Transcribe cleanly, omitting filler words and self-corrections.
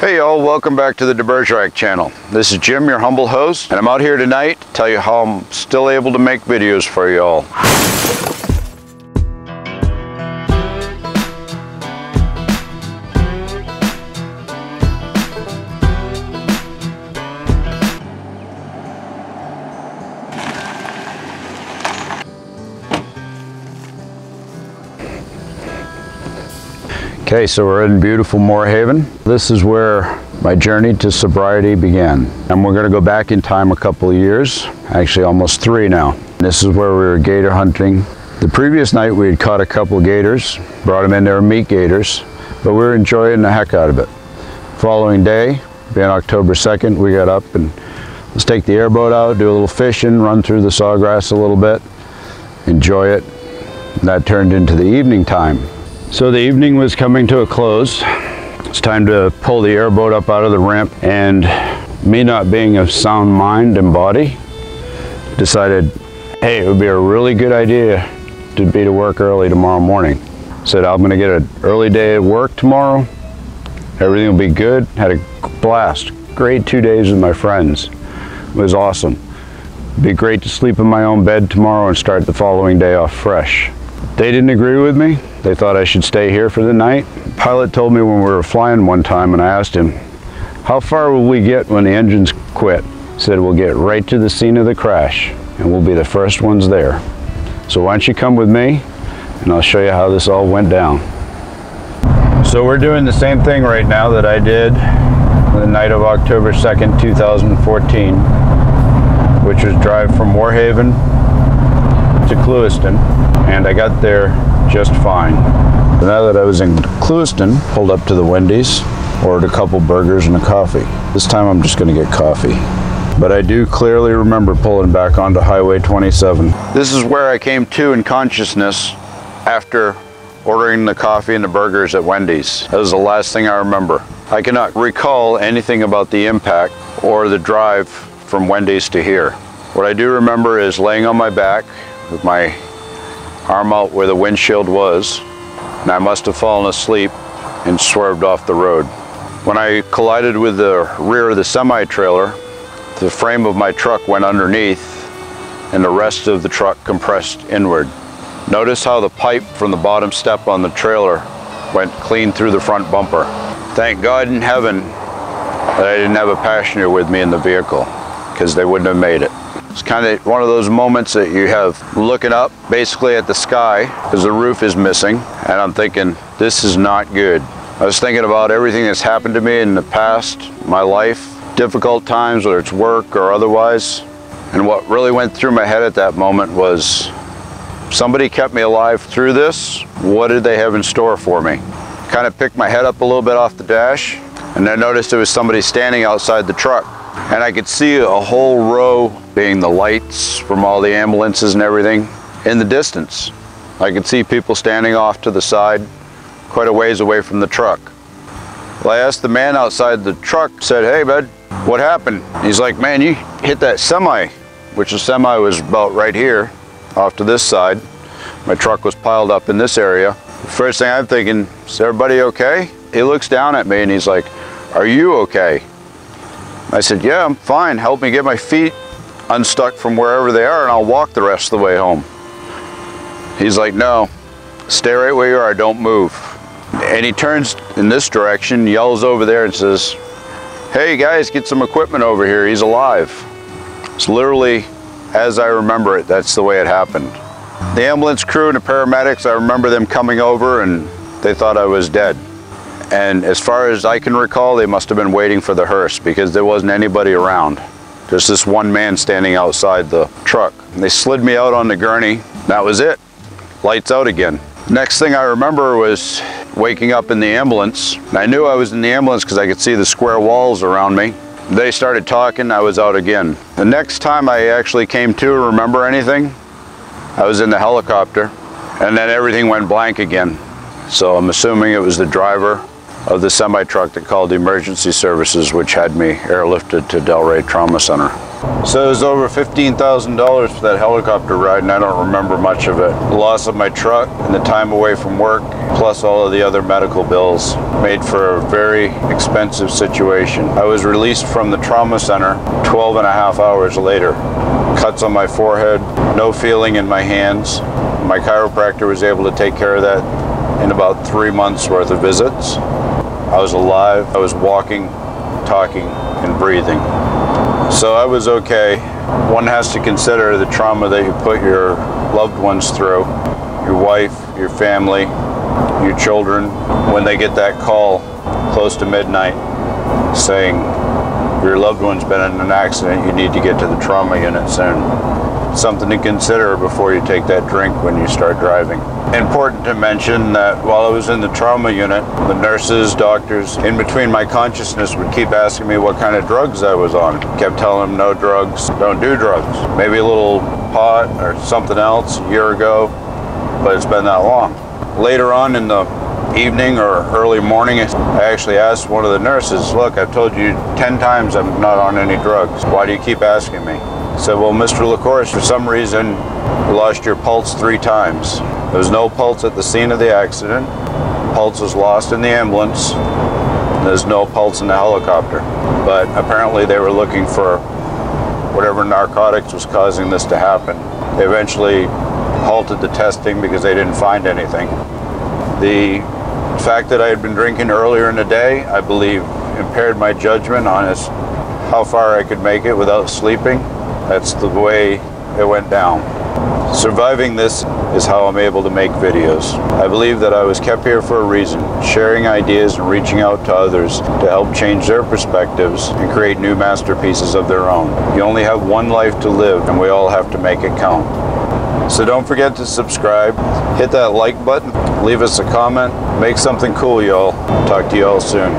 Hey y'all, welcome back to the Bergerac channel. This is Jim, your humble host, and I'm out here tonight to tell you how I'm still able to make videos for y'all. Okay, so we're in beautiful Moorhaven. This is where my journey to sobriety began. And we're gonna go back in time a couple of years, actually almost 3 now. This is where we were gator hunting. The previous night we had caught a couple of gators, brought them in, they were meat gators, but we were enjoying the heck out of it. Following day, being October 2nd, we got up and let's take the airboat out, do a little fishing, run through the sawgrass a little bit, enjoy it. And that turned into the evening time. So the evening was coming to a close. It's time to pull the airboat up out of the ramp, and me not being of sound mind and body, decided, hey, it would be a really good idea to be to work early tomorrow morning. Said, I'm gonna get an early day at work tomorrow. Everything will be good. Had a blast. Great 2 days with my friends. It was awesome. It'd be great to sleep in my own bed tomorrow and start the following day off fresh. They didn't agree with me. They thought I should stay here for the night. The pilot told me when we were flying one time, and I asked him, how far will we get when the engines quit? He said, we'll get right to the scene of the crash and we'll be the first ones there. So why don't you come with me and I'll show you how this all went down. So we're doing the same thing right now that I did the night of October 2nd, 2014, which was drive from Moorhaven to Clewiston, and I got there just fine. Now that I was in Clewiston, pulled up to the Wendy's, ordered a couple burgers and a coffee. This time I'm just gonna get coffee. But I do clearly remember pulling back onto Highway 27. This is where I came to in consciousness after ordering the coffee and the burgers at Wendy's. That was the last thing I remember. I cannot recall anything about the impact or the drive from Wendy's to here. What I do remember is laying on my back with my arm out where the windshield was, and I must have fallen asleep and swerved off the road. When I collided with the rear of the semi-trailer, the frame of my truck went underneath and the rest of the truck compressed inward. Notice how the pipe from the bottom step on the trailer went clean through the front bumper. Thank God in heaven that I didn't have a passenger with me in the vehicle, because they wouldn't have made it. It's kind of one of those moments that you have looking up basically at the sky because the roof is missing, and I'm thinking, this is not good. I was thinking about everything that's happened to me in the past, my life, difficult times, whether it's work or otherwise, and what really went through my head at that moment was, somebody kept me alive through this. What did they have in store for me? Kind of picked my head up a little bit off the dash, and I noticed there was somebody standing outside the truck. And I could see a whole row, being the lights from all the ambulances and everything, in the distance. I could see people standing off to the side, quite a ways away from the truck. Well, I asked the man outside the truck, said, hey bud, what happened? He's like, man, you hit that semi, which the semi was about right here, off to this side. My truck was piled up in this area. The first thing I'm thinking, is everybody okay? He looks down at me and he's like, are you okay? I said, yeah, I'm fine. Help me get my feet unstuck from wherever they are and I'll walk the rest of the way home. He's like, no, stay right where you are, don't move. And he turns in this direction, yells over there and says, hey guys, get some equipment over here, he's alive. It's literally, as I remember it, that's the way it happened. The ambulance crew and the paramedics, I remember them coming over and they thought I was dead. And as far as I can recall, they must have been waiting for the hearse because there wasn't anybody around. Just this one man standing outside the truck. And they slid me out on the gurney. That was it. Lights out again. Next thing I remember was waking up in the ambulance. And I knew I was in the ambulance because I could see the square walls around me. They started talking, I was out again. The next time I actually came to remember anything, I was in the helicopter, and then everything went blank again. So I'm assuming it was the driver of the semi-truck that called emergency services, which had me airlifted to Delray Trauma Center. So it was over $15,000 for that helicopter ride, and I don't remember much of it. The loss of my truck and the time away from work, plus all of the other medical bills, made for a very expensive situation. I was released from the trauma center 12 and a half hours later. Cuts on my forehead, no feeling in my hands. My chiropractor was able to take care of that in about 3 months worth of visits. I was alive, I was walking, talking, and breathing. So I was okay. One has to consider the trauma that you put your loved ones through, your wife, your family, your children, when they get that call close to midnight saying your loved one's been in an accident, you need to get to the trauma unit soon. Something to consider before you take that drink when you start driving. Important to mention that while I was in the trauma unit, the nurses, doctors, in between my consciousness would keep asking me what kind of drugs I was on. Kept telling them no drugs, don't do drugs. Maybe a little pot or something else a year ago, but it's been that long. Later on in the evening or early morning, I actually asked one of the nurses, look, I've told you 10 times I'm not on any drugs. Why do you keep asking me? I said, well, Mr. Lacourse, for some reason, you lost your pulse 3 times. There was no pulse at the scene of the accident. Pulse was lost in the ambulance. There's no pulse in the helicopter. But apparently they were looking for whatever narcotics was causing this to happen. They eventually halted the testing because they didn't find anything. The fact that I had been drinking earlier in the day, I believe, impaired my judgment on how far I could make it without sleeping. That's the way it went down. Surviving this is how I'm able to make videos. I believe that I was kept here for a reason, sharing ideas and reaching out to others to help change their perspectives and create new masterpieces of their own. You only have one life to live, and we all have to make it count. So don't forget to subscribe, hit that like button, leave us a comment, make something cool, y'all. Talk to you all soon.